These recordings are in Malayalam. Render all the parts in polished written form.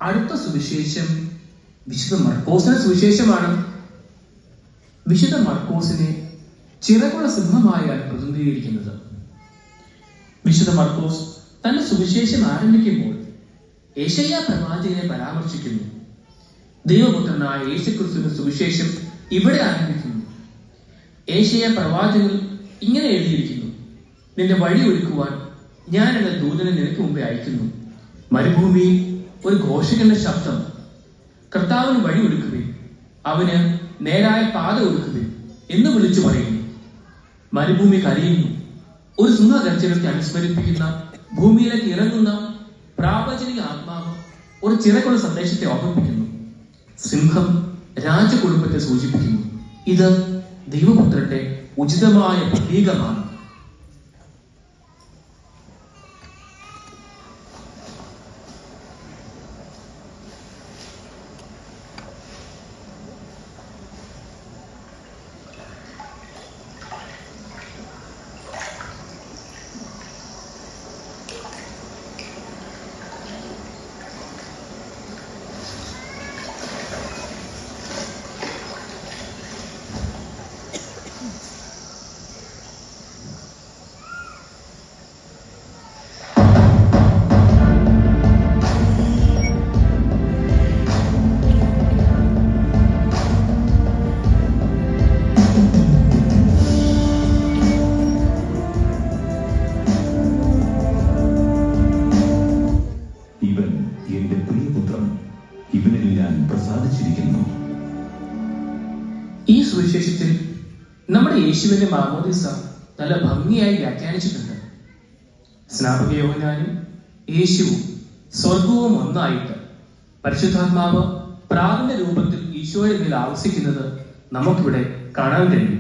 അടുത്ത സുവിശേഷം വിശുദ്ധ മർക്കോസിന്റെ സുവിശേഷമാണ്. വിശുദ്ധ മർക്കോസിനെ ചിറകുള്ള സിംഹമായാണ് പ്രതിനിധീകരിക്കുന്നത്. വിശുദ്ധ മർക്കോസ് തന്റെ സുവിശേഷം ആരംഭിക്കുമ്പോൾ യെശയ്യാ പ്രവാചകനെ പരാമർശിക്കുന്നു. ദൈവപുത്രനായ യേശുക്രിസ്തുവിന്റെ സുവിശേഷം ഇവിടെ ആരംഭിക്കുന്നു. യെശയ്യാ പ്രവാചകൻ ഇങ്ങനെ എഴുതിയിരിക്കുന്നു: നിന്റെ വഴി ഒരുക്കുവാൻ ഞാൻ എന്റെ ദൂതനെ നിനക്ക് മുമ്പേ അയക്കുന്നു. മരുഭൂമിയിൽ ഒരു ഘോഷകന്റെ ശബ്ദം, കർത്താവിന് വഴി ഒരുക്കുവിൻ, അവന് നേരായ പാത ഒരുക്കുവിൻ എന്ന് വിളിച്ചു പറയുന്നു. മരുഭൂമി കരയുന്നു. ഒരു സിംഹഗർജനത്തെ അനുസ്മരിപ്പിക്കുന്ന ഭൂമിയിലേക്ക് ഇറങ്ങുന്ന പ്രാവചനിക ആത്മാവ് ഒരു ചിറകുള്ള സന്ദേശത്തെ ഓർമ്മിപ്പിക്കുന്നു. സിംഹം രാജകുടുംബത്തെ സൂചിപ്പിക്കുന്നു. ഇത് ദൈവപുത്രന്റെ ഉചിതമായ പ്രതീകമാണ്. ഈ സുവിശേഷത്തിൽ നമ്മുടെ യേശുവിന്റെ മാമോദീസ നല്ല ഭംഗിയായി വ്യാഖ്യാനിച്ചിട്ടുണ്ട്. സ്നാപക യോഹന്നാനും യേശുവും സ്വർഗവും ഒന്നായിട്ട് പരിശുദ്ധാത്മാവ് പ്രാവിന്റെ രൂപത്തിൽ ഈശോയുടെ മേൽ ആവസിക്കുന്നത് നമുക്കിവിടെ കാണാൻ കഴിയും.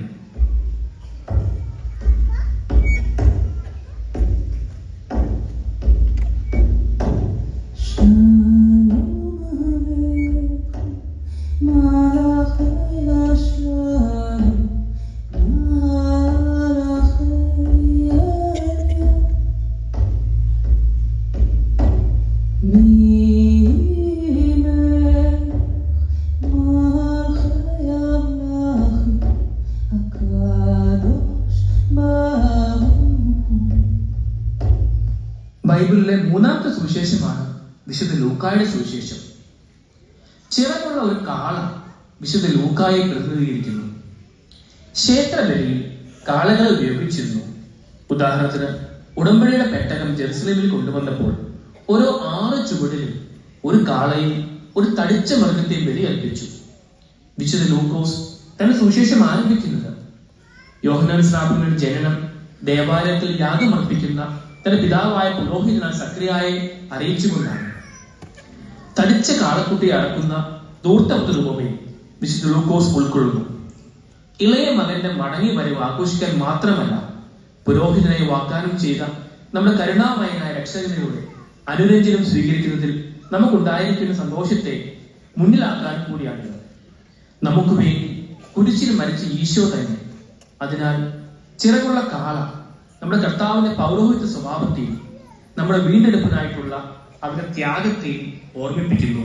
ബൈബിളിലെ മൂന്നാമത്തെ സുവിശേഷമാണ് വിശുദ്ധ ലൂക്കായുടെ സുവിശേഷം. ചിറകുള്ള ഒരു കാള വിശുദ്ധ ലൂക്കായെ പ്രതിനിധീകരിക്കുന്നു. ക്ഷേത്രബലിയിൽ കാളകളെ ഉപയോഗിച്ചിരുന്നു. ഉദാഹരണത്തിന് ഉടമ്പടിയുടെ പെട്ടകം ജെറുസലേമിൽ കൊണ്ടുവന്നപ്പോൾ ഓരോ 6 ചുവടിലും ഒരു കാളയും ഒരു തടിച്ച മൃഗത്തെയും ബലിയർപ്പിച്ചു. വിശുദ്ധ ലൂക്കോസ് തന്റെ സുവിശേഷം ആരംഭിക്കുന്നത് യോഹന്നാൻ സ്നാപകന്റെ ജനനം ദേവാലയത്തിൽ യാഗമർപ്പിക്കുന്ന തന്റെ പിതാവായ പുരോഹിതനായ സക്രിയായെ അറിയിച്ചുകൊണ്ടാണ്. തടിച്ച കാളക്കുട്ടിയെ അടക്കുന്ന ധൂർത്തപുത്ര രൂപമേ വിശുദ്ധ ലൂക്കോസ് ഉൾക്കൊള്ളുന്നു. ഇളയ മകന്റെ മടങ്ങി വരവ് ആഘോഷിക്കാൻ മാത്രമല്ല, പുരോഹിതനെ വാഗ്ദാനം ചെയ്ത നമ്മുടെ കരുണാമയനായ രക്ഷകനിലൂടെ അനുരഞ്ജനം സ്വീകരിക്കുന്നതിൽ നമുക്കുണ്ടായിരിക്കുന്ന സന്തോഷത്തെ മുന്നിലാക്കാൻ കൂടിയാണിത്. നമുക്ക് വേണ്ടി കുരിശിൽ മരിച്ച ഈശോ തന്നെ. അതിനാൽ ചിറകുള്ള കാള നമ്മുടെ കർത്താവിന്റെ പൗരോഹിത്യ സ്വഭാവത്തെയും നമ്മുടെ വീണ്ടെടുപ്പിനായിട്ടുള്ള അവരുടെ ത്യാഗത്തെയും ഓർമ്മിപ്പിക്കുന്നു.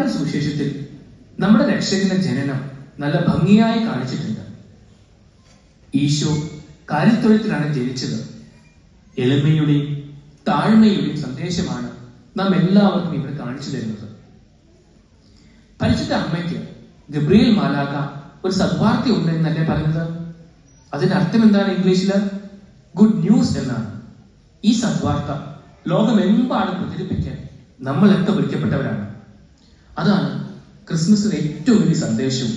ലൂക്കായുടെ സുവിശേഷത്തിൽ നമ്മുടെ രക്ഷകന്റെ ജനനം നല്ല ഭംഗിയായി കാണിച്ചിട്ടുണ്ട്. ഈശോ കാര്യത്തൊഴുത്തിലാണ് ജനിച്ചത്. എളിമയുടെയും താഴ്മയുടെയും സന്ദേശമാണ് നാം എല്ലാവർക്കും ഇവിടെ കാണിച്ചു തരുന്നത്. പരിശുദ്ധ അമ്മയ്ക്ക് ഗബ്രിയേൽ മാലാഖ ഒരു സദ്വാർത്ത ഉണ്ടെന്നല്ലേ പറയുന്നത്? അതിന്റെ അർത്ഥം എന്താണ്? ഇംഗ്ലീഷില് ഗുഡ് ന്യൂസ് എന്നാണ്. ഈ സദ്വാർത്ത ലോകമെമ്പാടും പ്രചരിപ്പിക്കാൻ നമ്മളൊക്കെ വിളിക്കപ്പെട്ടവരാണ്. അതാണ് ക്രിസ്മസിന്റെ ഏറ്റവും വലിയ സന്ദേശവും.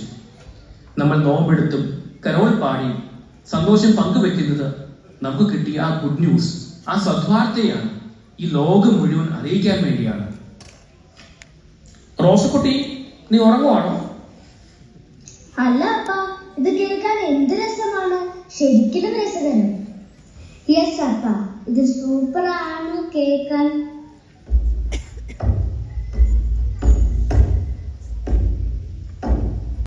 നമ്മൾ നോമ്പെടുത്തും കരോൾ പാടിയും സന്തോഷം പങ്കുവെക്കുന്നത് നമുക്ക് കിട്ടിയ ആ ഗുഡ് ന്യൂസ്, ആ സദ്വാർത്തയാണ് ഈ ലോകം മുഴുവൻ അറിയിക്കാൻ വേണ്ടിയാണ്. റോസക്കുട്ടി, നീ ഉറങ്ങുവാണോ? അല്ല അപ്പ, ഇത് കേൾക്കാൻ എന്ത് രസമാണ്, ശരിക്കും രസകരം. യെസ് അപ്പ, ഇത് സൂപ്പർ ആണ് കേൾക്കാൻ.